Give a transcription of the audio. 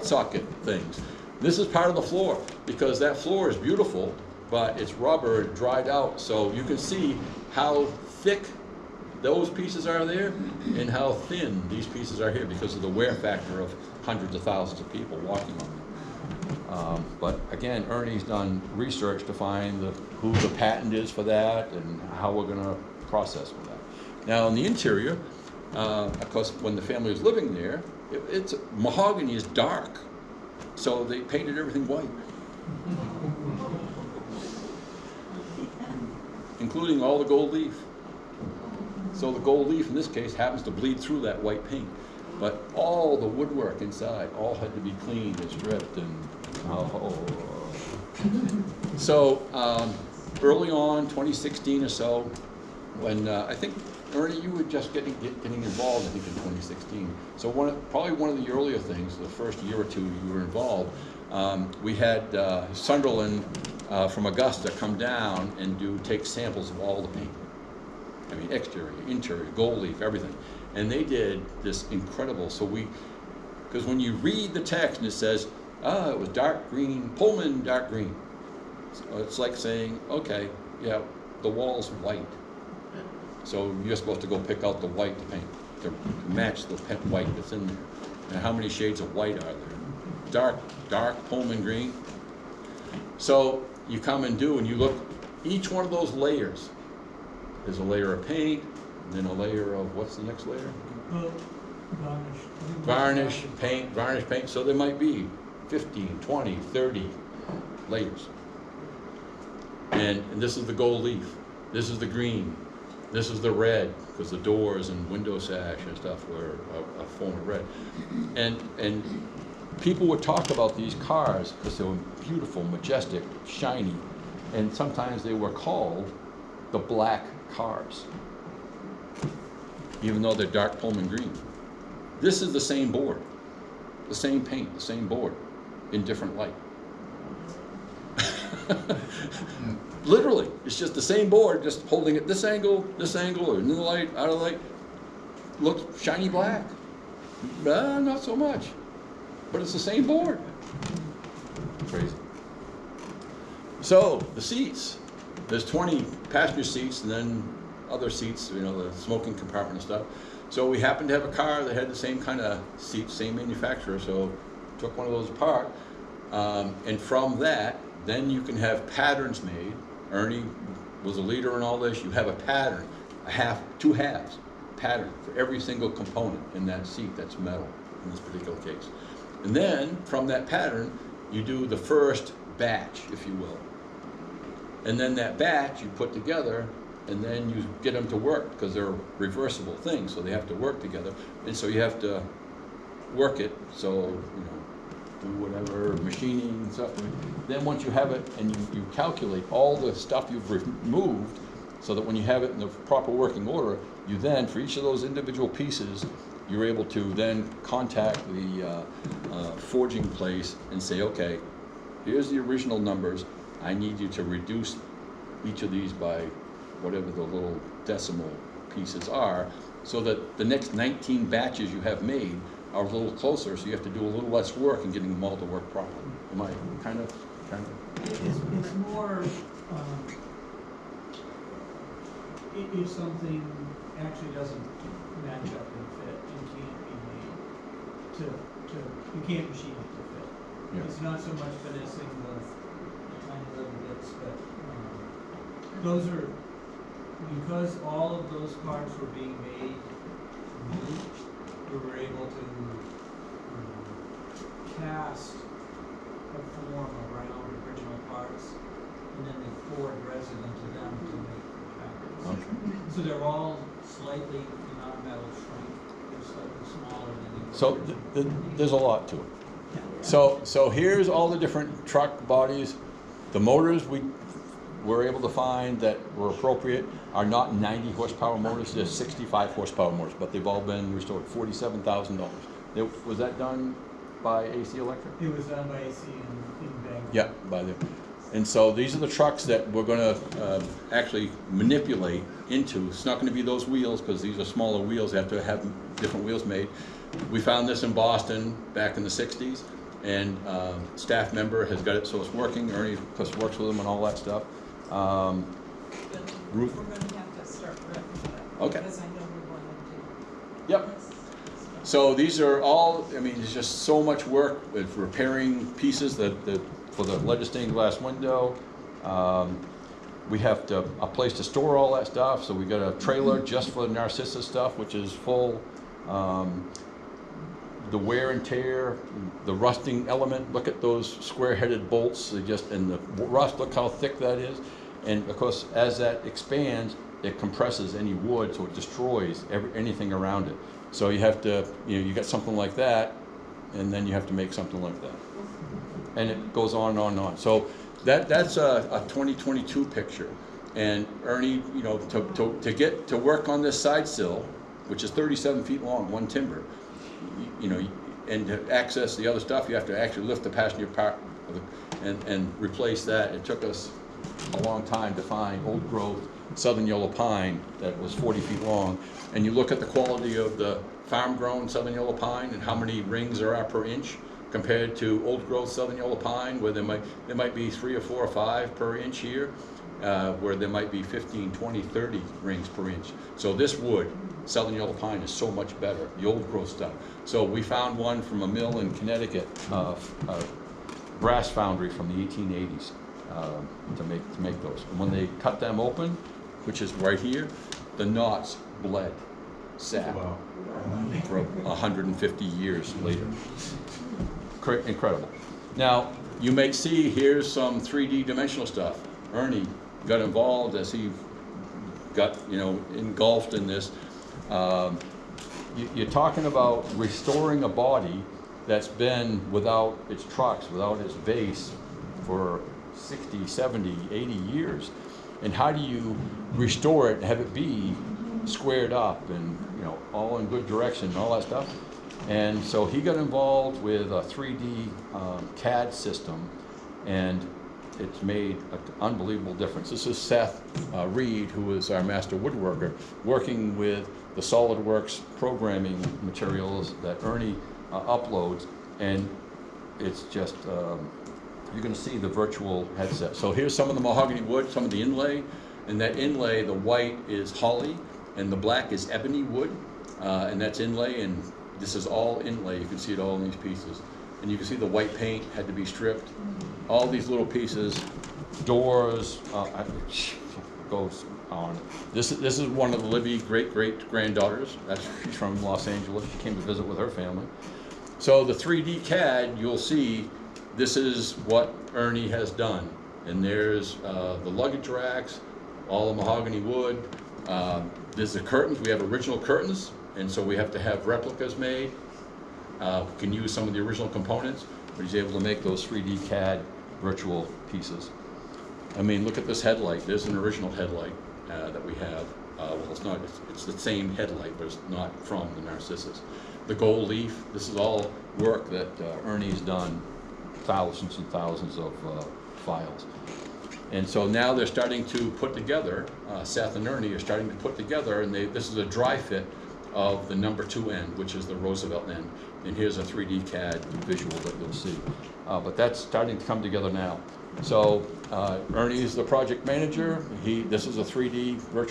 socket things. This is part of the floor, because that floor is beautiful, but it's rubber, dried out, so you can see how thick those pieces are there and how thin these pieces are here because of the wear factor of hundreds of thousands of people walking on them. But again, Ernie's done research to find who the patent is for that and how we're going to process with that. Now in the interior, of course, when the family was living there, it's mahogany is dark, so they painted everything white, including all the gold leaf. So the gold leaf in this case happens to bleed through that white paint, but all the woodwork inside all had to be cleaned and stripped and so early on, 2016 or so, when I think Ernie, you were just getting involved, I think, in 2016. So probably one of the earlier things, the first year or two you were involved, we had Sunderland from Augusta come down and take samples of all the paint. I mean, exterior, interior, gold leaf, everything. And they did this incredible, because when you read the text and it says, it was dark green, Pullman dark green. So it's like saying, okay, yeah, the wall's white. So you're supposed to go pick out the white to paint, to match the white that's in there. And how many shades of white are there? Dark Pullman green. So you come and you look, each one of those layers, there's a layer of paint, and then a layer of, what's the next layer? Varnish, paint. So there might be 15, 20, 30 layers. And this is the gold leaf. This is the green. This is the red, because the doors and window sash and stuff were a form of red. And people would talk about these cars because they were beautiful, majestic, shiny, and sometimes they were called the black cars, even though they're dark Pullman green. This is the same board, the same paint, the same board, in different light. Literally, it's just the same board, just holding it this angle, or in the light, out of the light. Looks shiny black. Not so much, but it's the same board. Crazy. So the seats, there's 20 passenger seats and then other seats, the smoking compartment and stuff. So we happened to have a car that had the same kind of seats, same manufacturer, so took one of those apart. And from that, then you can have patterns made. Ernie was a leader in all this. You have a pattern, two halves pattern for every single component in that seat that's metal in this particular case. And then from that pattern, you do the first batch, if you will. And then that batch you put together, and then you get them to work because they're reversible things, so they have to work together. And so you have to work it, so do whatever, machining and stuff. Then once you have it and you calculate all the stuff you've removed so that when you have it in the proper working order, you then, for each of those individual pieces, you're able to then contact the forging place and say, okay, here's the original numbers. I need you to reduce each of these by whatever the little decimal pieces are, so that the next 19 batches you have made are a little closer, so you have to do a little less work in getting them all to work properly. Am I kind of? It's more, if something actually doesn't match up and fit and can't be made you can't machine it to fit. Yeah. It's not so much finessing the tiny little bits, but those are, because all of those parts were being made new, we were able to cast a form around original parts, and then they poured resin into them to make the patterns. Okay. So they're all slightly non-metal shrink. They're slightly smaller than So there's a lot to it. Yeah. So here's all the different truck bodies. The motors we were able to find that were appropriate are not 90 horsepower motors, they're 65 horsepower motors, but they've all been restored, $47,000. Was that done by AC Electric? It was done by AC in Bangor. Yeah, by them. And so these are the trucks that we're going to actually manipulate into. It's not going to be those wheels because these are smaller wheels. They have to have different wheels made. We found this in Boston back in the 60s. and staff member has got it so it's working. Ernie, of course, works with them and all that stuff. Ruth? We're gonna have to start wrapping it up. Okay. Because I know we wanted to. Yep. So these are all, I mean, there's just so much work with repairing pieces that for the leaded stained glass window. We have a place to store all that stuff, so we got a trailer just for the Narcissus stuff, which is full. The wear and tear, the rusting element, look at those square-headed bolts, they just, and the rust, look how thick that is. And of course, as that expands, it compresses any wood, so it destroys anything around it. So you have to, you got something like that, and then you have to make something like that. And it goes on and on and on. So that's a 2022 picture. And Ernie, to get to work on this side sill, which is 37 feet long, one timber, and to access the other stuff, you have to actually lift the passenger part and replace that. It took us a long time to find old growth southern yellow pine that was 40 feet long. And you look at the quality of the farm grown southern yellow pine and how many rings there are per inch compared to old growth southern yellow pine, where there might be 3 or 4 or 5 per inch here, where there might be 15, 20, 30 rings per inch. So this wood, southern yellow pine, is so much better, the old growth stuff. So we found one from a mill in Connecticut, a brass foundry from the 1880s, to make those. And when they cut them open, which is right here, the knots bled sap for 150 years later. Incredible. Now, you may see here's some 3D dimensional stuff. Ernie got involved as he got, engulfed in this. You're talking about restoring a body that's been without its trucks, without its base for 60, 70, 80 years. And how do you restore it and have it be squared up and, all in good direction and all that stuff? And so he got involved with a 3D CAD system, and it's made an unbelievable difference. This is Seth Reed, who is our master woodworker, working with the SolidWorks programming materials that Ernie uploads, and it's just, you're going to see the virtual headset. So here's some of the mahogany wood, some of the inlay, and that inlay, the white is holly, and the black is ebony wood, and that's inlay, and this is all inlay. You can see it all in these pieces. And you can see the white paint had to be stripped. All these little pieces, doors, goes on. This is one of the Libby great-great-granddaughters. She's from Los Angeles. She came to visit with her family. So the 3D CAD, you'll see, this is what Ernie has done. And there's the luggage racks, all the mahogany wood. There's the curtains. We have original curtains, and so we have to have replicas made. We can use some of the original components, but he's able to make those 3D CAD virtual pieces. I mean, look at this headlight. There's an original headlight that we have. Well, it's not, it's the same headlight, but it's not from the Narcissus. The gold leaf, this is all work that Ernie's done, thousands and thousands of files. And so now they're starting to put together, Seth and Ernie are starting to put together, and this is a dry fit of the number 2 end, which is the Roosevelt end. And here's a 3D CAD visual that you'll see. But that's starting to come together now. So Ernie is the project manager. This is a 3D virtual